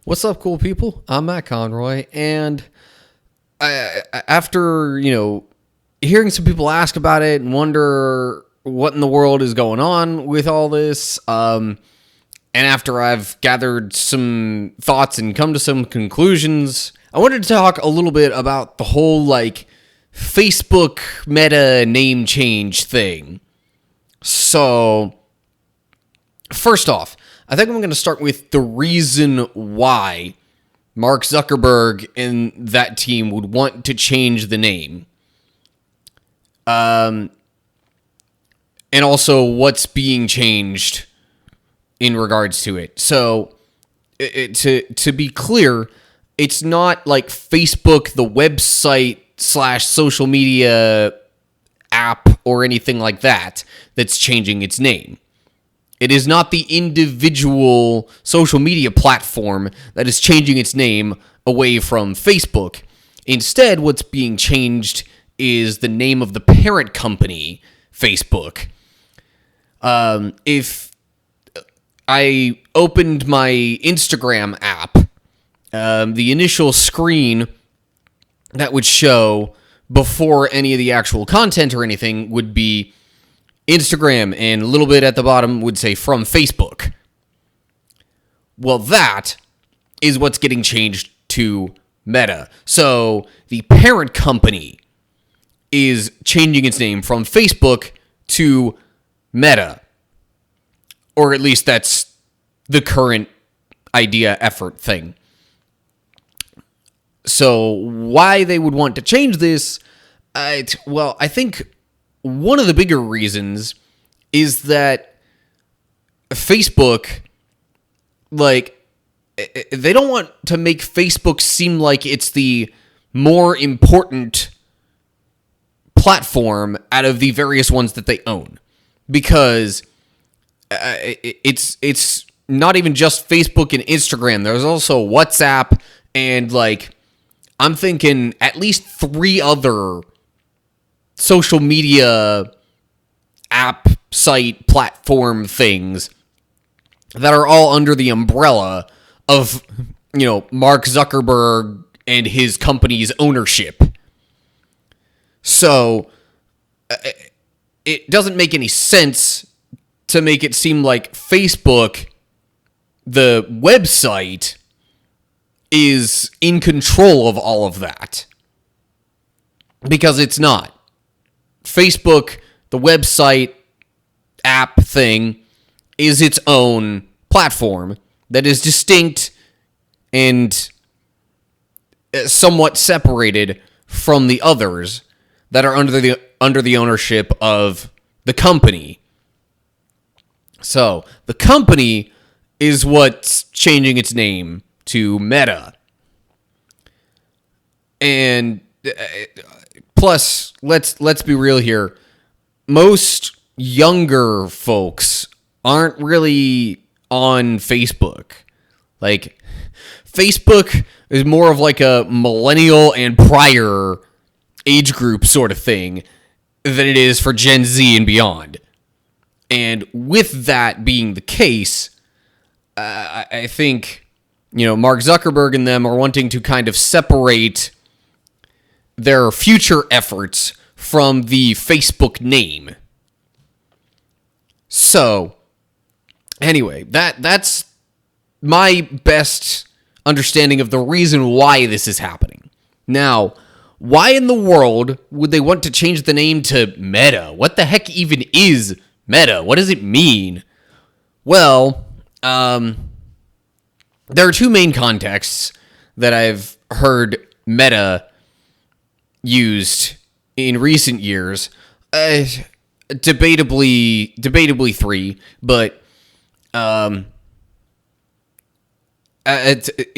What's up, cool people? I'm Matt Conroy, and after hearing some people ask about it and wonder what in the world is going on with all this, and after I've gathered some thoughts and come to some conclusions, I wanted to talk a little bit about the whole Facebook Meta name change thing. So, first off, I think I'm going to start with the reason why Mark Zuckerberg and that team would want to change the name. And also what's being changed in regards to it. So, to be clear, it's not like Facebook, the website / social media app or anything like that that's changing its name. It is not the individual social media platform that is changing its name away from Facebook. Instead, what's being changed is the name of the parent company, Facebook. If I opened my Instagram app, the initial screen that would show before any of the actual content or anything would be Instagram, and a little bit at the bottom would say from Facebook. Well, that is what's getting changed to Meta. So the parent company is changing its name from Facebook to Meta. Or at least that's the current idea, effort thing. So why they would want to change this, I think one of the bigger reasons is that Facebook, they don't want to make Facebook seem like it's the more important platform out of the various ones that they own. Because it's not even just Facebook and Instagram. There's also WhatsApp and, I'm thinking at least 3 other social media app, site, platform things that are all under the umbrella of, Mark Zuckerberg and his company's ownership. So, it doesn't make any sense to make it seem like Facebook, the website, is in control of all of that. Because it's not. Facebook, the website, app thing, is its own platform that is distinct and somewhat separated from the others that are under the ownership of the company. So, the company is what's changing its name to Meta. And plus, let's be real here. Most younger folks aren't really on Facebook. Facebook is more of a millennial and prior age group sort of thing than it is for Gen Z and beyond. And with that being the case, I think, Mark Zuckerberg and them are wanting to kind of separate their future efforts from the Facebook name. So, anyway, that's my best understanding of the reason why this is happening. Now, why in the world would they want to change the name to Meta? What the heck even is Meta? What does it mean? Well, there are 2 main contexts that I've heard Meta used in recent years. Debatably 3, but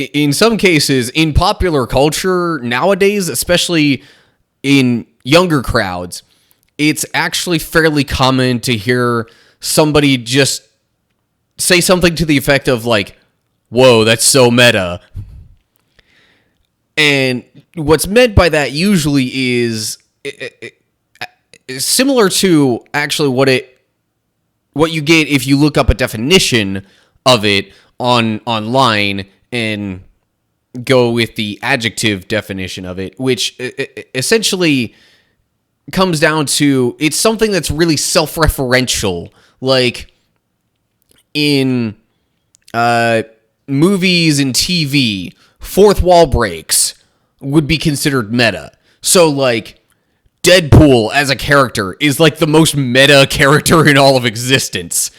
in some cases, in popular culture nowadays, especially in younger crowds, it's actually fairly common to hear somebody just say something to the effect of whoa, that's so meta. And what's meant by that usually is similar to actually what you get if you look up a definition of it online and go with the adjective definition of it, which essentially comes down to it's something that's really self-referential, like in movies and TV. Fourth wall breaks would be considered meta. So, like, Deadpool as a character is like the most meta character in all of existence.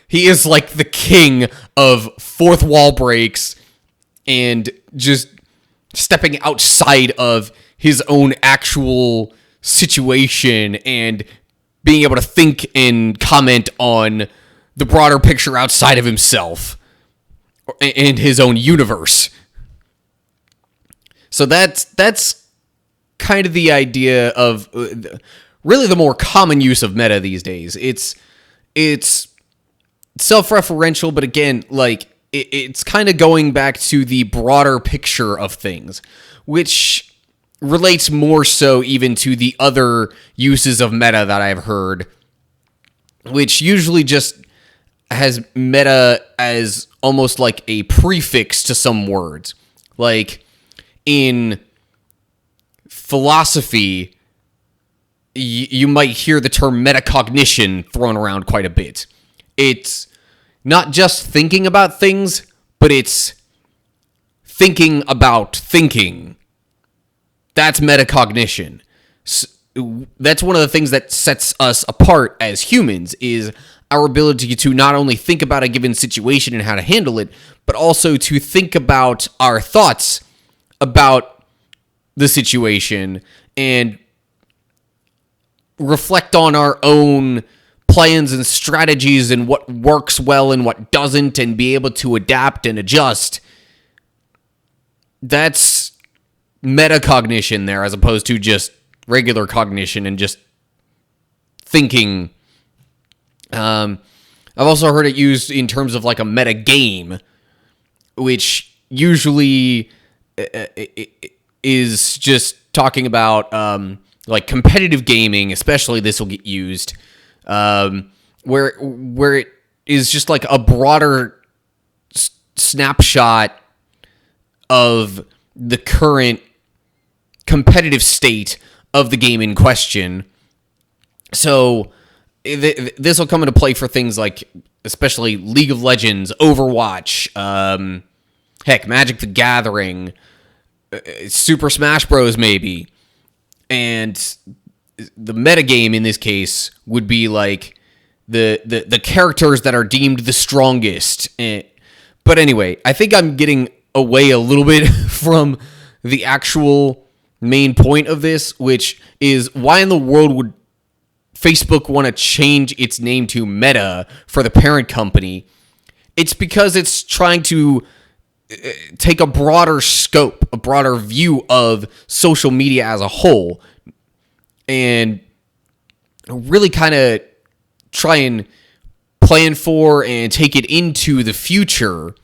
He is like the king of fourth wall breaks and just stepping outside of his own actual situation and being able to think and comment on the broader picture outside of himself and his own universe. So that's kind of the idea of really the more common use of meta these days. It's self-referential, but again, like it's kind of going back to the broader picture of things, which relates more so even to the other uses of meta that I've heard, which usually just has meta as almost like a prefix to some words. Like in philosophy, you might hear the term metacognition thrown around quite a bit. It's not just thinking about things, but it's thinking about thinking. That's metacognition. That's one of the things that sets us apart as humans, is our ability to not only think about a given situation and how to handle it, but also to think about our thoughts about the situation and reflect on our own plans and strategies and what works well and what doesn't, and be able to adapt and adjust. That's metacognition there, as opposed to just regular cognition and just thinking. I've also heard it used in terms of like a meta game, which usually is just talking about like competitive gaming. Especially this will get used where it is just like a broader snapshot of the current competitive state of the game in question. So this will come into play for things like, especially League of Legends, Overwatch, heck, Magic the Gathering, Super Smash Bros. Maybe. And the metagame in this case would be like the characters that are deemed the strongest. But anyway, I think I'm getting away a little bit from the actual main point of this, which is why in the world would Facebook want to change its name to Meta for the parent company? It's because it's trying to take a broader scope, a broader view of social media as a whole, and really kind of try and plan for and take it into the future.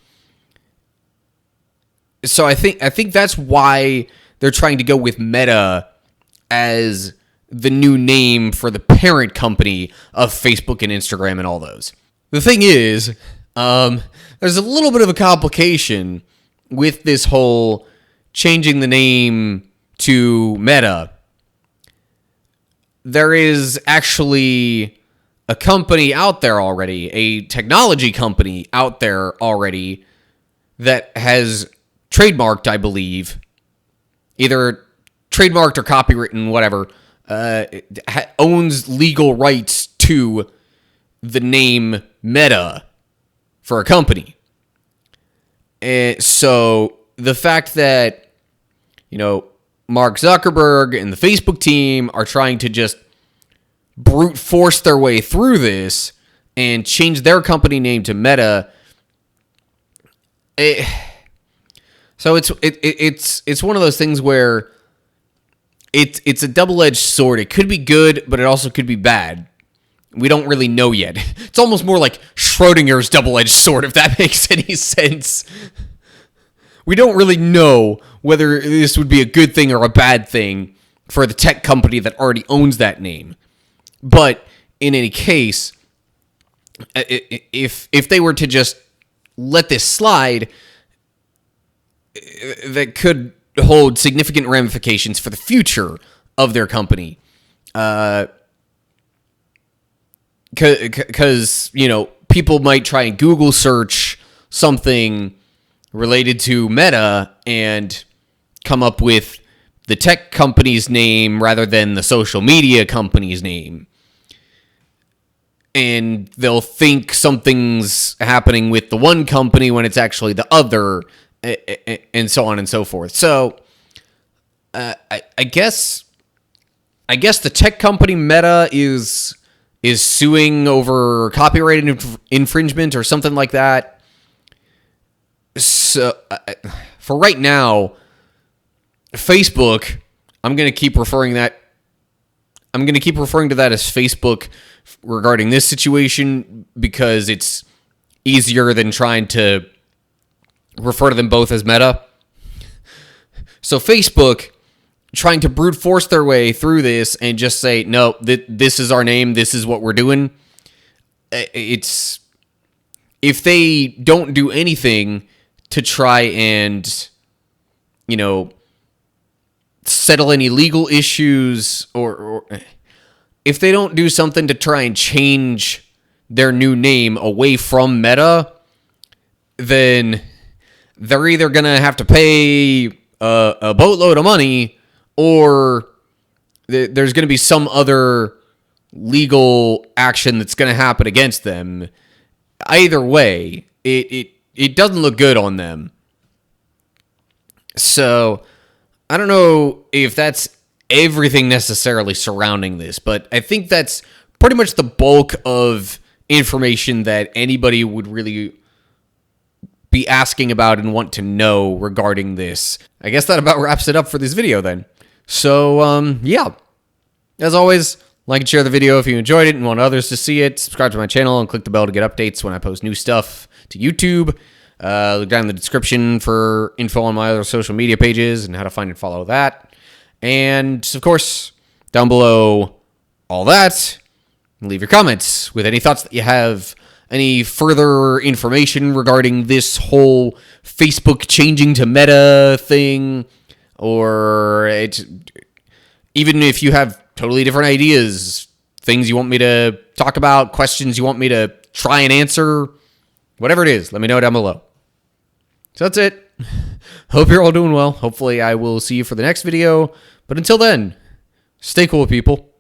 So I think that's why they're trying to go with Meta as the new name for the parent company of Facebook and Instagram and all those. The thing is, there's a little bit of a complication with this whole changing the name to Meta. There is actually a company out there already, a technology company out there already that has trademarked, I believe, either trademarked or copywritten, whatever, owns legal rights to the name Meta for a company. And so the fact that, Mark Zuckerberg and the Facebook team are trying to just brute force their way through this and change their company name to Meta, so it's one of those things where it's a double-edged sword. It could be good, but it also could be bad. We don't really know yet. It's almost more like Schrodinger's double-edged sword, if that makes any sense. We don't really know whether this would be a good thing or a bad thing for the tech company that already owns that name. But in any case, if they were to just let this slide, that could hold significant ramifications for the future of their company. Because, people might try and Google search something related to Meta and come up with the tech company's name rather than the social media company's name. And they'll think something's happening with the one company when it's actually the other, and so on and so forth. So, I guess the tech company Meta is suing over copyright infringement or something like that. So, for right now, Facebook, I'm going to keep referring to that as Facebook regarding this situation because it's easier than trying to refer to them both as Meta. So Facebook trying to brute force their way through this and just say, no, this is our name, this is what we're doing. It's, if they don't do anything to try and, settle any legal issues, or if they don't do something to try and change their new name away from Meta, then they're either going to have to pay a boatload of money, or there's going to be some other legal action that's going to happen against them. Either way, it doesn't look good on them. So, I don't know if that's everything necessarily surrounding this, but I think that's pretty much the bulk of information that anybody would really be asking about and want to know regarding this. I guess that about wraps it up for this video then. So, yeah. As always, like and share the video if you enjoyed it and want others to see it. Subscribe to my channel and click the bell to get updates when I post new stuff to YouTube. Look down in the description for info on my other social media pages and how to find and follow that. And, of course, down below all that, leave your comments with any thoughts that you have, any further information regarding this whole Facebook changing to Meta thing, or even if you have totally different ideas, things you want me to talk about, questions you want me to try and answer, whatever it is, let me know down below. So that's it. Hope you're all doing well. Hopefully I will see you for the next video. But until then, stay cool, people.